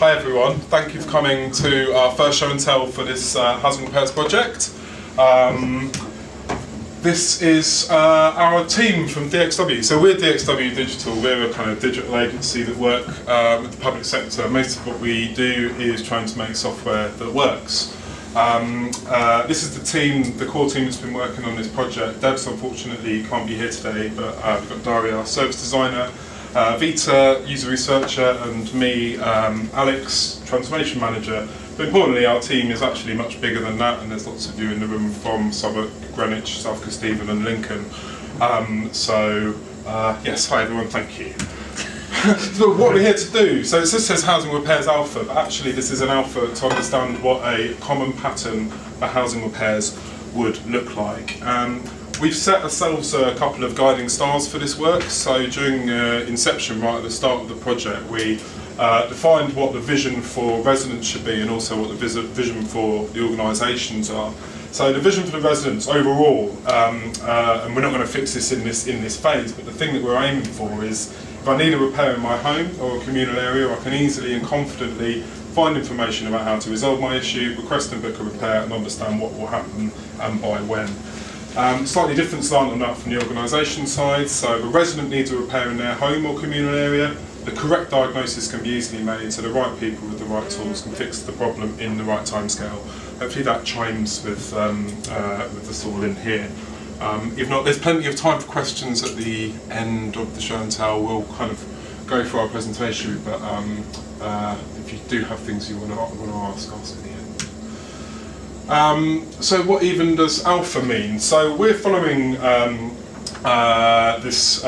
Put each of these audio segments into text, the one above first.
Hi everyone, thank you for coming to our first show and tell for this housing repairs project. This is our team from DXW. So we're DXW Digital. We're a kind of digital agency that work with the public sector. Most of what we do is trying to make software that works. This is the team, the core team that's been working on this project. Devs unfortunately can't be here today, but we've got Daria, our service designer, Vita, user researcher, and me, Alex, transformation manager. But importantly, our team is actually much bigger than that, and there's lots of you in the room from Southwark, Greenwich, South Kesteven and Lincoln. Yes, hi everyone, thank you. So what we're here to do, so this says Housing Repairs Alpha, but actually this is an alpha to understand what a common pattern for housing repairs would look like. We've set ourselves a couple of guiding stars for this work. So during inception, right at the start of the project, we defined what the vision for residents should be and also what the vision for the organisations are. So the vision for the residents overall, and we're not going to fix this in this phase, but the thing that we're aiming for is if I need a repair in my home or a communal area, I can easily and confidently find information about how to resolve my issue, request and book a repair, and understand what will happen and by when. Slightly different slant on that from the organisation side. So if a resident needs a repair in their home or communal area, the correct diagnosis can be easily made so the right people with the right tools can fix the problem in the right timescale. Hopefully that chimes with us all in here. If not, there's plenty of time for questions at the end of the show and tell. We'll kind of go through our presentation, but if you do have things you want to ask us at the end. So what even does alpha mean? So we're following this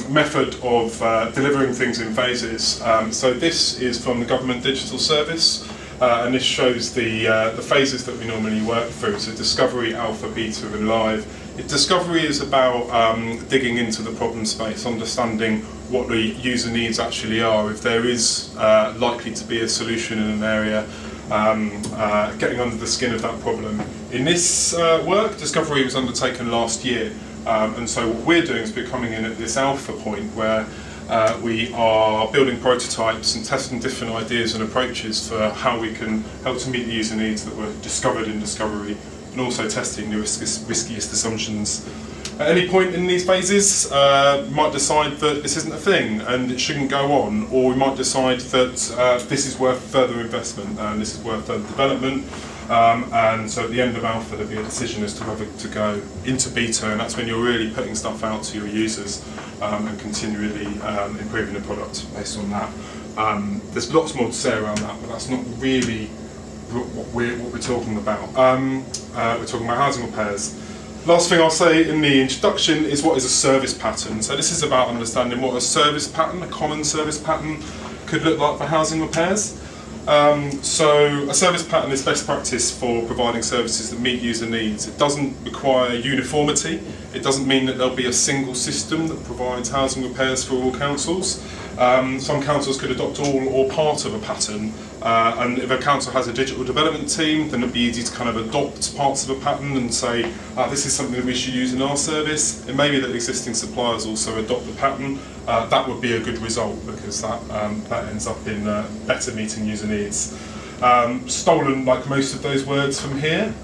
method of delivering things in phases. So this is from the Government Digital Service, and this shows the phases that we normally work through. So discovery, alpha, beta, and live. Discovery is about digging into the problem space, understanding what the user needs actually are, if there is likely to be a solution in an area, getting under the skin of that problem. In this work, discovery was undertaken last year, and so what we're doing is we're coming in at this alpha point where we are building prototypes and testing different ideas and approaches for how we can help to meet the user needs that were discovered in discovery, and also testing the riskiest assumptions. At any point in these phases, we might decide that this isn't a thing and it shouldn't go on, or we might decide that this is worth further investment and this is worth further development. And so at the end of alpha, there'll be a decision as to whether to go into beta, and that's when you're really putting stuff out to your users and continually improving the product based on that. There's lots more to say around that, but that's not really what we're talking about. We're talking about housing repairs. Last thing I'll say in the introduction is what is a service pattern. So this is about understanding what a service pattern, a common service pattern, could look like for housing repairs. So a service pattern is best practice for providing services that meet user needs. It doesn't require uniformity. It doesn't mean that there'll be a single system that provides housing repairs for all councils. Some councils could adopt all or part of a pattern, and if a council has a digital development team, then it'd be easy to kind of adopt parts of a pattern and say, this is something that we should use in our service. It may be that existing suppliers also adopt the pattern. That would be a good result because that ends up in better meeting user needs. Stolen, like most of those words from here.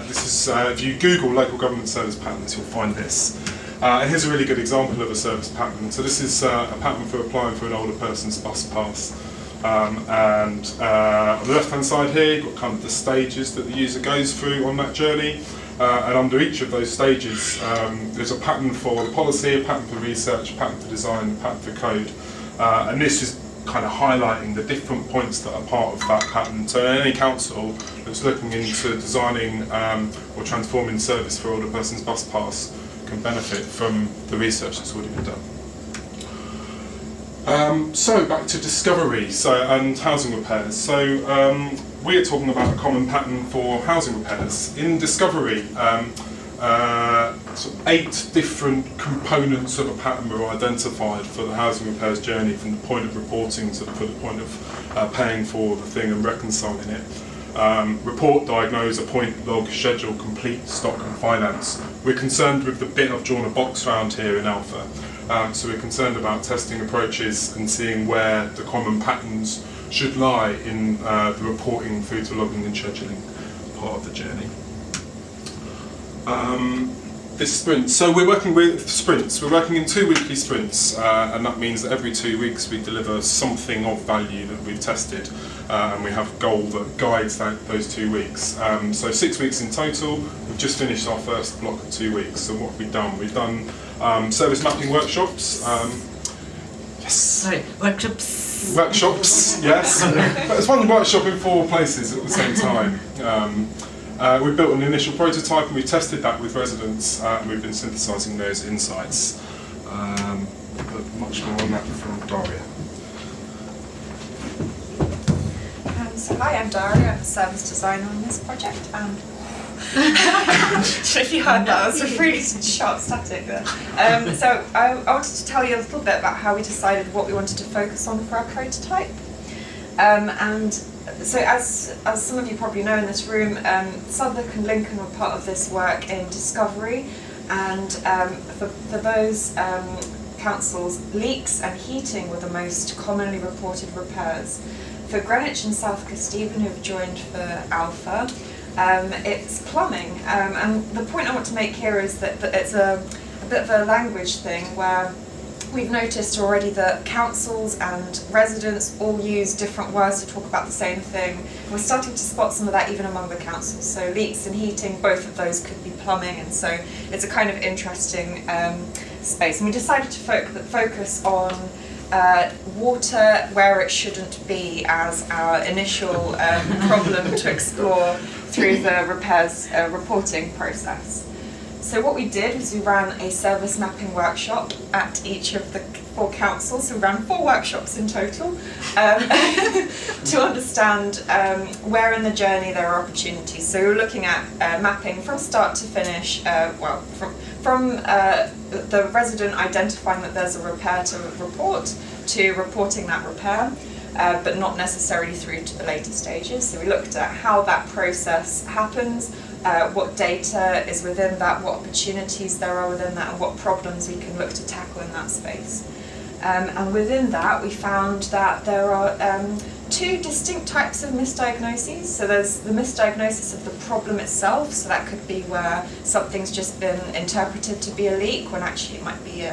This is, if you Google local government service patterns, you'll find this. And here's a really good example of a service pattern. So this is a pattern for applying for an older person's bus pass. On the left-hand side here, you've got kind of the stages that the user goes through on that journey. And under each of those stages, there's a pattern for policy, a pattern for research, a pattern for design, a pattern for code. And this is kind of highlighting the different points that are part of that pattern. So any council that's looking into designing or transforming service for older person's bus pass can benefit from the research that's already been done. So back to discovery and housing repairs. So we're talking about a common pattern for housing repairs. In discovery, sort of 8 different components of a pattern were identified for the housing repairs journey, from the point of reporting to the point of paying for the thing and reconciling it. Report, diagnose, appoint, log, schedule, complete, stock and finance. We're concerned with the bit I've drawn a box around here in alpha. So we're concerned about testing approaches and seeing where the common patterns should lie in the reporting through to logging and scheduling part of the journey. This sprint, so we're working with sprints. We're working in 2 weekly sprints, and that means that every 2 weeks we deliver something of value that we've tested, and we have a goal that guides those 2 weeks. So 6 weeks in total. We've just finished our first block of 2 weeks. So what have we done? We've done service mapping workshops. Yes. Sorry, workshops. Workshops, yes. But it's one workshop in 4 places at the same time. We built an initial prototype and we tested that with residents, and we've been synthesising those insights. But much more on that from Daria. So hi, I'm Daria. I'm a service designer on this project. If you heard that, it was a really sharp static there. So I wanted to tell you a little bit about how we decided what we wanted to focus on for our prototype. And so as some of you probably know in this room, Southwark and Lincoln were part of this work in discovery, and for those councils, leaks and heating were the most commonly reported repairs. For Greenwich and South Kesteven, who have joined for Alpha, it's plumbing. And the point I want to make here is that it's a bit of a language thing where we've noticed already that councils and residents all use different words to talk about the same thing. We're starting to spot some of that even among the councils. So leaks and heating, both of those could be plumbing, and so it's a kind of interesting space. And we decided to focus on water where it shouldn't be as our initial problem to explore through the repairs reporting process. So what we did was we ran a service mapping workshop at each of the 4 councils. So we ran 4 workshops in total to understand where in the journey there are opportunities. So we were looking at mapping from start to finish, from the resident identifying that there's a repair to report, to reporting that repair, but not necessarily through to the later stages. So we looked at how that process happens, what data is within that, what opportunities there are within that, and what problems we can look to tackle in that space. And within that, we found that there are 2 distinct types of misdiagnoses. So there's the misdiagnosis of the problem itself, so that could be where something's just been interpreted to be a leak when actually it might be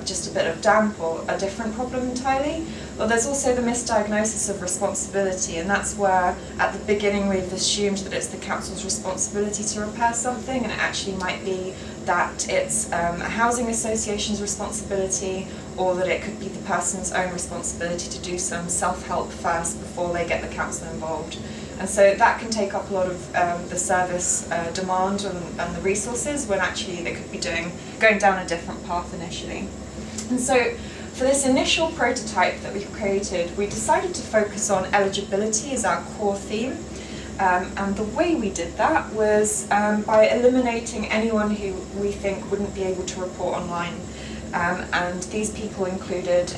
just a bit of damp or a different problem entirely. Well, there's also the misdiagnosis of responsibility, and that's where at the beginning we've assumed that it's the council's responsibility to repair something, and it actually might be that it's a housing association's responsibility, or that it could be the person's own responsibility to do some self-help first before they get the council involved. And so that can take up a lot of the service demand and the resources, when actually they could be going down a different path initially. And so for this initial prototype that we've created, we decided to focus on eligibility as our core theme. And the way we did that was by eliminating anyone who we think wouldn't be able to report online. And these people included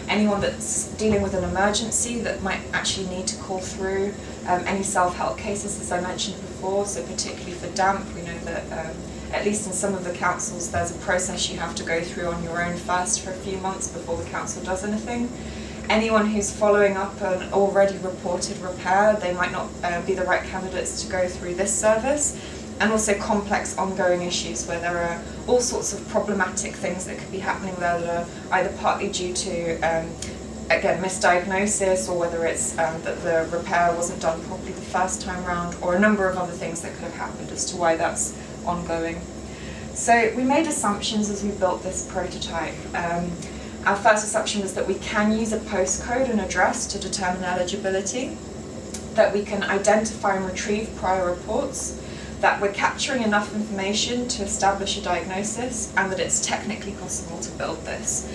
anyone that's dealing with an emergency that might actually need to call through, any self-help cases, as I mentioned before, so particularly for damp, we know that at least in some of the councils there's a process you have to go through on your own first for a few months before the council does anything. Anyone who's following up an already reported repair, they might not be the right candidates to go through this service. And also complex ongoing issues where there are all sorts of problematic things that could be happening there that are either partly due to, again, misdiagnosis, or whether it's that the repair wasn't done properly the first time round, or a number of other things that could have happened as to why that's ongoing. So we made assumptions as we built this prototype. Our first assumption was that we can use a postcode and address to determine eligibility, that we can identify and retrieve prior reports, that we're capturing enough information to establish a diagnosis, and that it's technically possible to build this.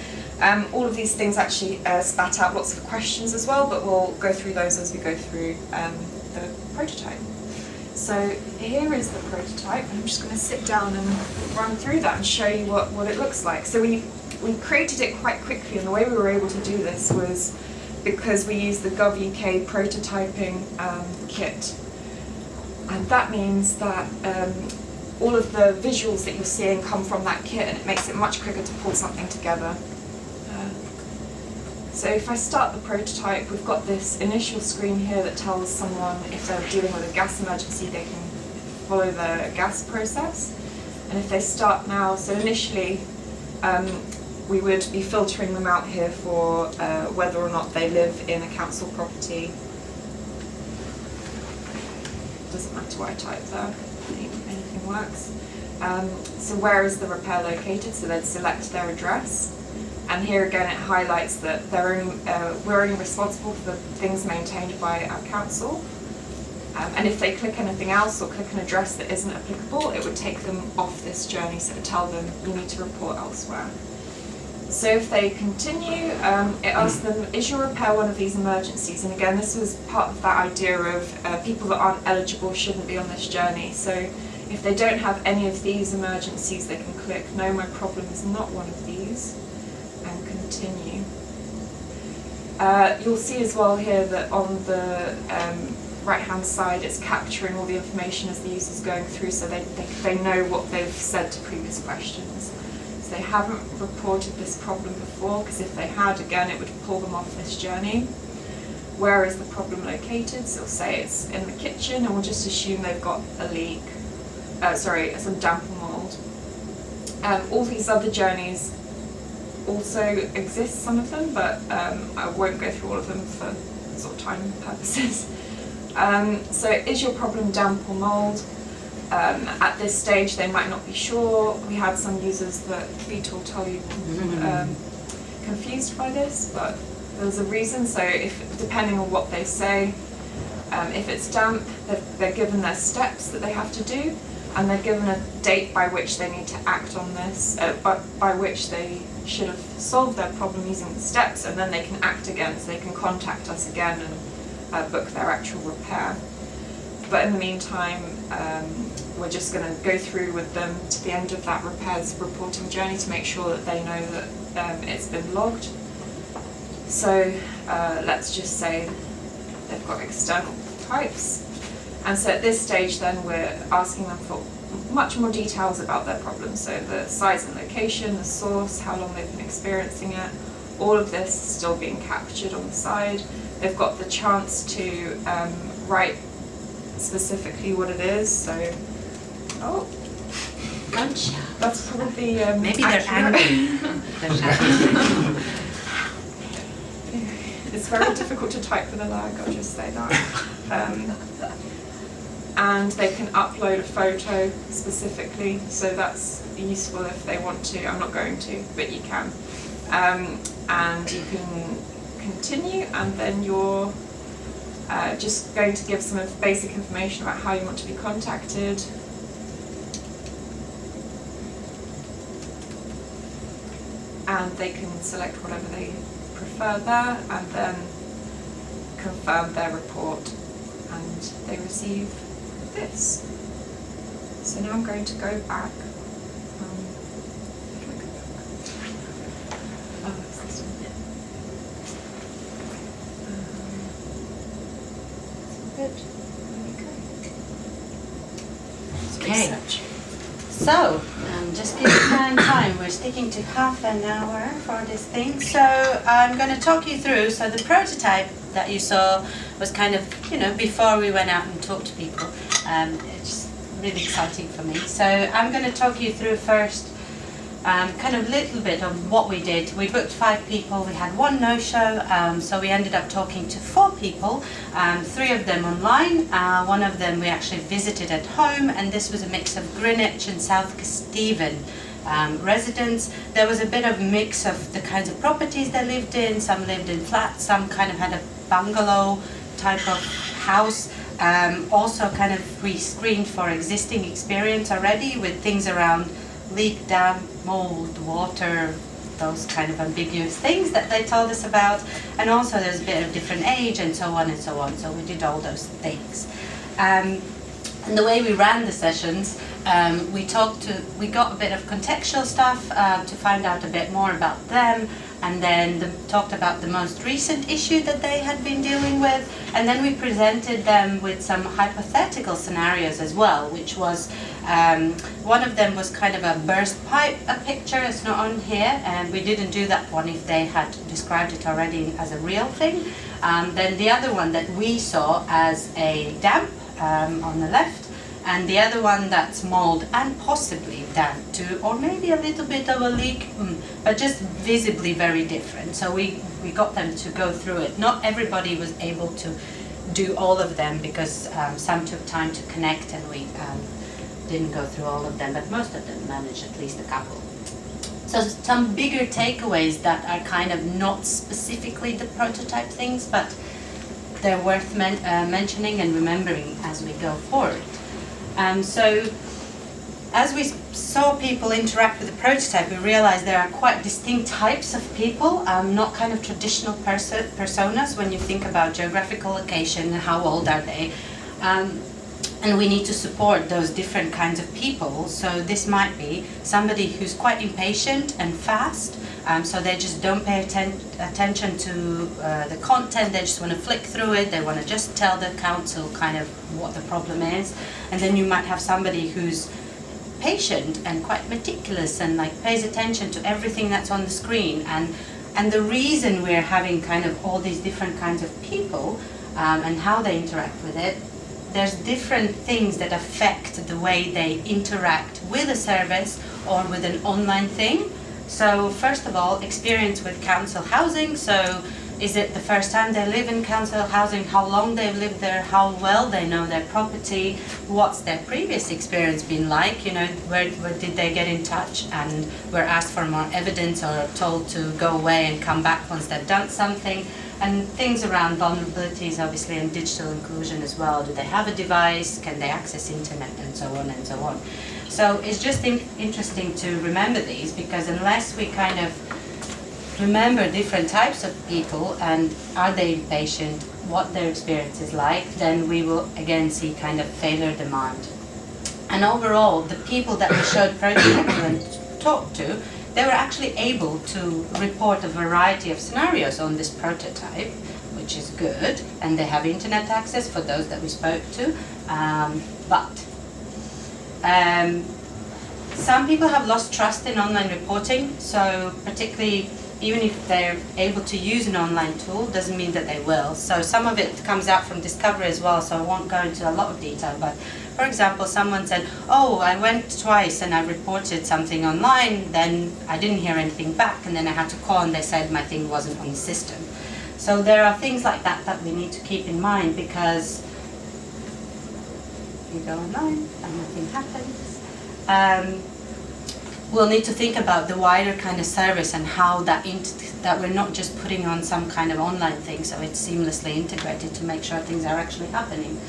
All of these things actually spat out lots of questions as well, but we'll go through those as we go through the prototype. So here is the prototype, and I'm just going to sit down and run through that and show you what it looks like. So we created it quite quickly, and the way we were able to do this was because we used the GovUK prototyping kit. And that means that all of the visuals that you're seeing come from that kit, and it makes it much quicker to pull something together. So if I start the prototype, we've got this initial screen here that tells someone if they're dealing with a gas emergency, they can follow the gas process. And if they start now, so initially we would be filtering them out here for whether or not they live in a council property. Doesn't matter what I type there, anything works. So where is the repair located? So they'd select their address. And here again it highlights that we're only responsible for the things maintained by our council. And if they click anything else or click an address that isn't applicable, it would take them off this journey, so it would tell them you need to report elsewhere. So if they continue, it asks them, is your repair one of these emergencies? And again, this was part of that idea of people that aren't eligible shouldn't be on this journey. So if they don't have any of these emergencies, they can click, no, my problem is not one of these, and continue. You'll see as well here that on the right-hand side, it's capturing all the information as the user's going through, so they know what they've said to previous questions. So they haven't reported this problem before, because if they had, again, it would pull them off this journey. Where is the problem located? So we'll say it's in the kitchen, and we'll just assume they've got a leak, some damp or mould. All these other journeys also exist, some of them, but I won't go through all of them for sort of time purposes. So is your problem damp or mould? At this stage they might not be sure. We had some users that Vitor told you confused by this, but there's a reason. So depending on what they say, if it's damp, they're given their steps that they have to do, and they're given a date by which they need to act on this, by which they should have solved their problem using the steps, and then they can act again, so they can contact us again and book their actual repair. But in the meantime, we're just going to go through with them to the end of that repairs reporting journey to make sure that they know that it's been logged. So let's just say they've got external pipes. And so at this stage then we're asking them for much more details about their problem. So the size and location, the source, how long they've been experiencing it, all of this is still being captured on the side. They've got the chance to write specifically what it is. So, that's probably maybe they're accurate. angry. It's very difficult to type with a lag, I'll just say that. And they can upload a photo specifically, so that's useful if they want to. I'm not going to, but you can. And you can continue, and then you're just going to give some basic information about how you want to be contacted. And they can select whatever they prefer there, and then confirm their report, and they receive this. So now I'm going to go back. Oh, it's this one. Good. There we go. Okay. So, just give it time. We're sticking to half an hour for this thing. So I'm going to talk you through. So the prototype that you saw was kind of, before we went out and talked to people. It's really exciting for me. So I'm going to talk you through first kind of a little bit of what we did. We booked 5 people, we had 1 no-show, so we ended up talking to 4 people, 3 of them online, 1 of them we actually visited at home, and this was a mix of Greenwich and South Kesteven residents. There was a bit of mix of the kinds of properties they lived in. Some lived in flats, some kind of had a bungalow type of house. Also kind of pre-screened for existing experience already with things around leak, damp, mold, water, those kind of ambiguous things that they told us about. And also there's a bit of different age and so on and so on. So we did all those things. And the way we ran the sessions, we got a bit of contextual stuff to find out a bit more about them, and then talked about the most recent issue that they had been dealing with. And then we presented them with some hypothetical scenarios as well, which was, one of them was kind of a burst pipe, a picture, it's not on here, and we didn't do that one if they had described it already as a real thing. Then the other one that we saw as a damp on the left, and the other one that's mold and possibly damp too, or maybe a little bit of a leak, but just visibly very different. So we got them to go through it. Not everybody was able to do all of them because some took time to connect and we didn't go through all of them, but most of them managed at least a couple. So some bigger takeaways that are kind of not specifically the prototype things, but they're worth mentioning and remembering as we go forward. So as we saw people interact with the prototype, we realized there are quite distinct types of people, not kind of traditional personas when you think about geographical location and how old are they. And we need to support those different kinds of people. So this might be somebody who's quite impatient and fast, so they just don't pay attention to the content, they just want to flick through it, they want to just tell the council kind of what the problem is. And then you might have somebody who's patient and quite meticulous and like pays attention to everything that's on the screen. And the reason we're having kind of all these different kinds of people and how they interact with it, there's different things that affect the way they interact with a service or with an online thing. So first of all, experience with council housing. So is it the first time they live in council housing, how long they've lived there, how well they know their property, what's their previous experience been like, you know, where did they get in touch and were asked for more evidence or told to go away and come back once they've done something. And things around vulnerabilities, obviously, and digital inclusion as well. Do they have a device? Can they access internet? And so on and so on. So it's just interesting to remember these, because unless we kind of remember different types of people and are they impatient, what their experience is like, then we will again see kind of failure demand. And overall, the people that we showed prototypes and talked to, they were actually able to report a variety of scenarios on this prototype, which is good, and they have internet access for those that we spoke to. But some people have lost trust in online reporting, so particularly even if they're able to use an online tool, doesn't mean that they will. So some of it comes out from discovery as well, so I won't go into a lot of detail, but for example, someone said, oh, I went twice and I reported something online, then I didn't hear anything back, and then I had to call and they said my thing wasn't on the system. So there are things like that that we need to keep in mind, because you go online and nothing happens. We'll need to think about the wider kind of service and how that we're not just putting on some kind of online thing, so it's seamlessly integrated to make sure things are actually happening.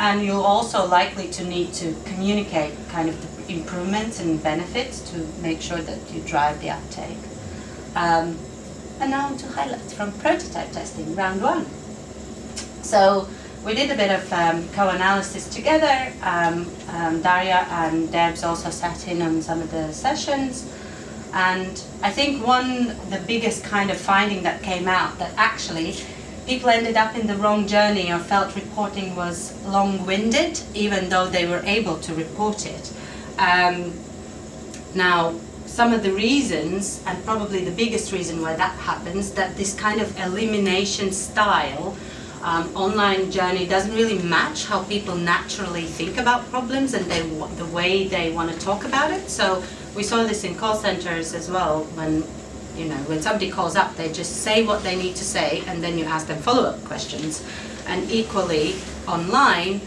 And you'll also likely to need to communicate kind of the improvements and benefits to make sure that you drive the uptake. And now on to highlights from prototype testing, round 1. So we did a bit of co-analysis together. Daria and Debs also sat in on some of the sessions. And I think the biggest kind of finding that came out, that actually people ended up in the wrong journey or felt reporting was long-winded, even though they were able to report it. Now, some of the reasons, and probably the biggest reason why that happens, that this kind of elimination style online journey doesn't really match how people naturally think about problems and the way they want to talk about it. So we saw this in call centers as well, when somebody calls up, they just say what they need to say, and then you ask them follow-up questions. And equally, online,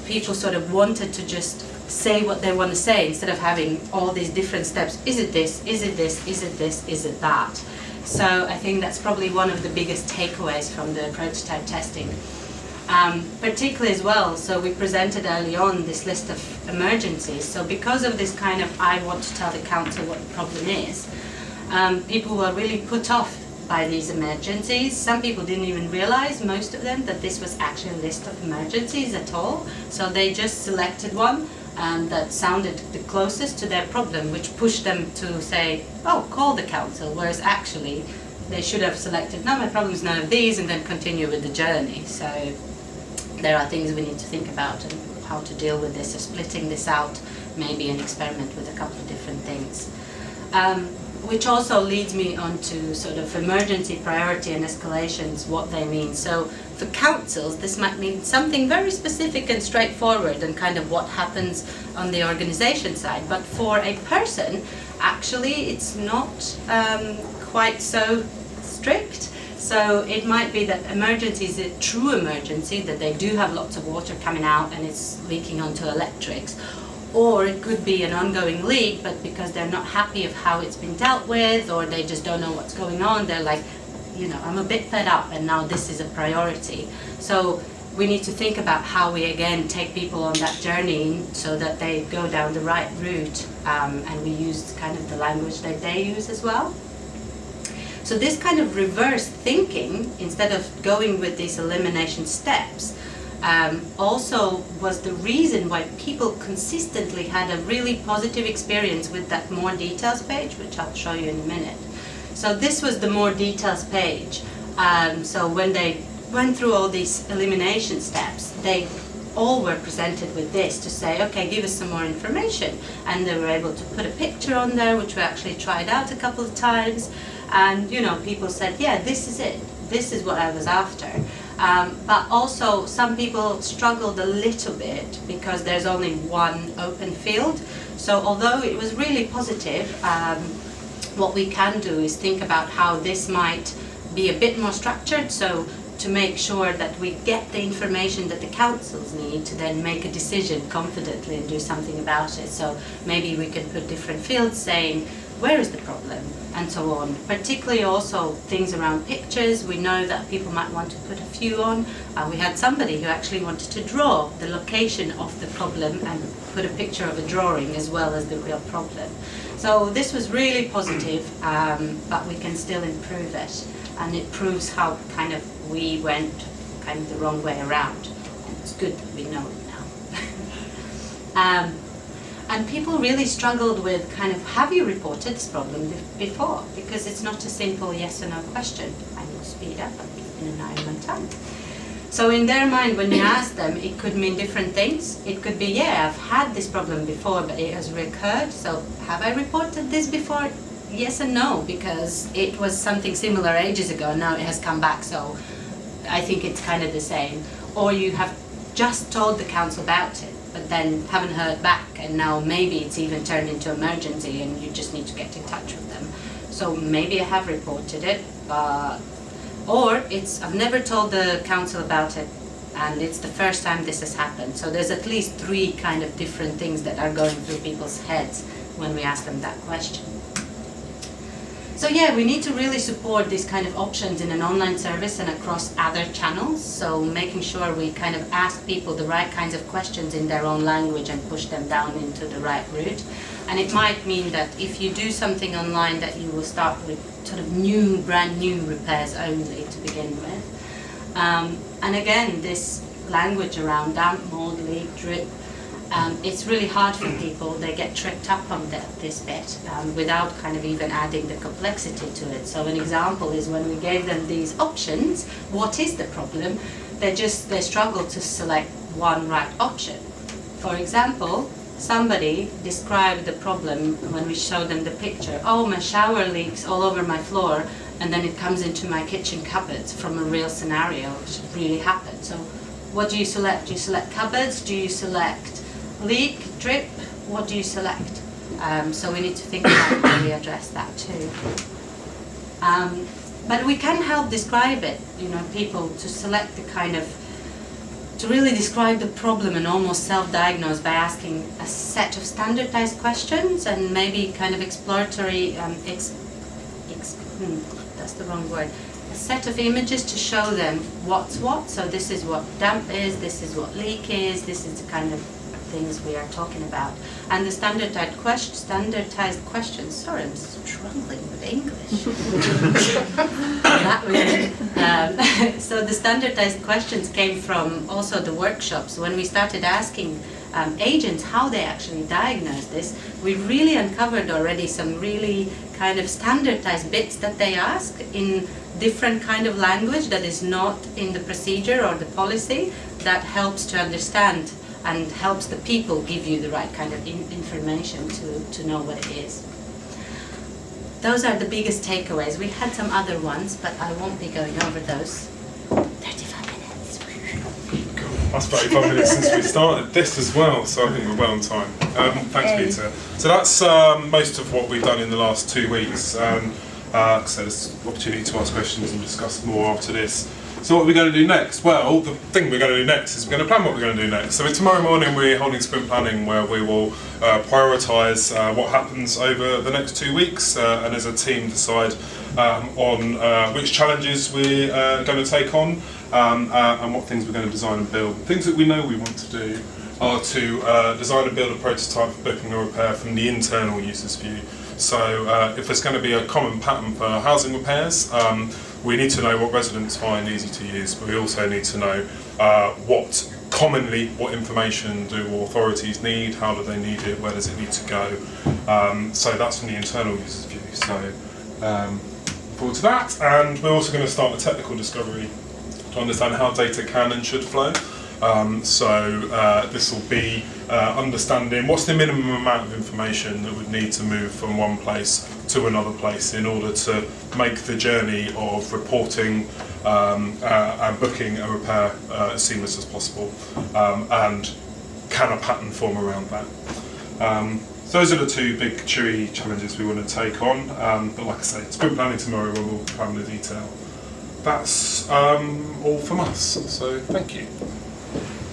people sort of wanted to just say what they want to say instead of having all these different steps. Is it this? Is it this? Is it this? Is it that? So I think that's probably one of the biggest takeaways from the prototype testing. Particularly as well, so we presented early on this list of emergencies. So because of this kind of, I want to tell the council what the problem is, people were really put off by these emergencies. Some people didn't even realize, most of them, that this was actually a list of emergencies at all. So they just selected one that sounded the closest to their problem, which pushed them to say, oh, call the council, whereas actually they should have selected, no, my problem is none of these, and then continue with the journey. So there are things we need to think about and how to deal with this, or splitting this out, maybe an experiment with a couple of different things. Which also leads me on to sort of emergency, priority and escalations, what they mean. So for councils, this might mean something very specific and straightforward and kind of what happens on the organization side. But for a person, actually, it's not quite so strict. So it might be that emergency is a true emergency, that they do have lots of water coming out and it's leaking onto electrics. Or it could be an ongoing leak, but because they're not happy of how it's been dealt with, or they just don't know what's going on, they're like, you know, I'm a bit fed up and now this is a priority. So we need to think about how we again take people on that journey so that they go down the right route, and we use kind of the language that they use as well. So this kind of reverse thinking, instead of going with these elimination steps, also was the reason why people consistently had a really positive experience with that more details page, which I'll show you in a minute. So this was the more details page. So when they went through all these elimination steps, they all were presented with this to say, okay, give us some more information. And they were able to put a picture on there, which we actually tried out a couple of times. And, you know, people said, yeah, this is it. This is what I was after. But also some people struggled a little bit because there's only one open field. So although it was really positive, what we can do is think about how this might be a bit more structured, so to make sure that we get the information that the councils need to then make a decision confidently and do something about it. So maybe we could put different fields saying, where is the problem, and so on. Particularly also things around pictures. We know that people might want to put a few on. We had somebody who actually wanted to draw the location of the problem and put a picture of a drawing as well as the real problem. So this was really positive, but we can still improve it. And it proves how kind of we went kind of the wrong way around. And it's good that we know it now. And people really struggled with kind of, have you reported this problem before? Because it's not a simple yes or no question. I will speed up in an eye on time. So in their mind, when you ask them, it could mean different things. It could be, yeah, I've had this problem before, but it has recurred. So have I reported this before? Yes and no, because it was something similar ages ago, and now it has come back, so I think it's kind of the same. Or you have just told the council about it, but then haven't heard back, and now maybe it's even turned into emergency and you just need to get in touch with them. So maybe I have reported it, or it's I've never told the council about it and it's the first time this has happened. So there's at least 3 kind of different things that are going through people's heads when we ask them that question. So yeah, we need to really support these kind of options in an online service and across other channels. So making sure we kind of ask people the right kinds of questions in their own language and push them down into the right route. And it might mean that if you do something online that you will start with sort of brand new repairs only to begin with. And again, this language around damp, mold, leak, drip, it's really hard for people. They get tripped up on this bit without kind of even adding the complexity to it. So an example is when we gave them these options, what is the problem? They struggle to select one right option. For example, somebody described the problem when we showed them the picture. Oh, my shower leaks all over my floor, and then it comes into my kitchen cupboards from a real scenario, which really happened. So what do you select? Do you select cupboards? Do you select leak, drip? What do you select? So we need to think about how we address that too. But we can help describe it, people to select the kind of, to really describe the problem and almost self-diagnose by asking a set of standardized questions and maybe kind of exploratory, that's the wrong word, a set of images to show them what's what. So this is what damp is, this is what leak is, this is the kind of things we are talking about. And the standardized questions, sorry, I'm struggling with English. So the standardized questions came from also the workshops. When we started asking agents, how they actually diagnose this, we really uncovered already some really kind of standardized bits that they ask in different kind of language that is not in the procedure or the policy, that helps to understand and helps the people give you the right kind of information to know what it is. Those are the biggest takeaways. We had some other ones, but I won't be going over those. 35 minutes. That's 35 minutes since we started this as well, so I think we're well on time. Thanks, Peter. So that's most of what we've done in the last 2 weeks. So there's opportunity to ask questions and discuss more after this. So what are we going to do next? Well, the thing we're going to do next is we're going to plan what we're going to do next. So tomorrow morning we're holding sprint planning, where we will prioritise what happens over the next 2 weeks, and as a team decide on which challenges we're going to take on, and what things we're going to design and build. Things that we know we want to do are to design and build a prototype for booking or repair from the internal user's view. So if there's going to be a common pattern for housing repairs, we need to know what residents find easy to use, but we also need to know what information do authorities need, how do they need it, where does it need to go. So that's from the internal user's view. So forward to that, and we're also going to start a technical discovery to understand how data can and should flow. This will be understanding what's the minimum amount of information that would need to move from one place to another place in order to make the journey of reporting and booking a repair as seamless as possible, and can a pattern form around that. So those are the two big chewy challenges we want to take on, but like I say, sprint planning tomorrow where we'll plan the detail. That's all from us, so thank you.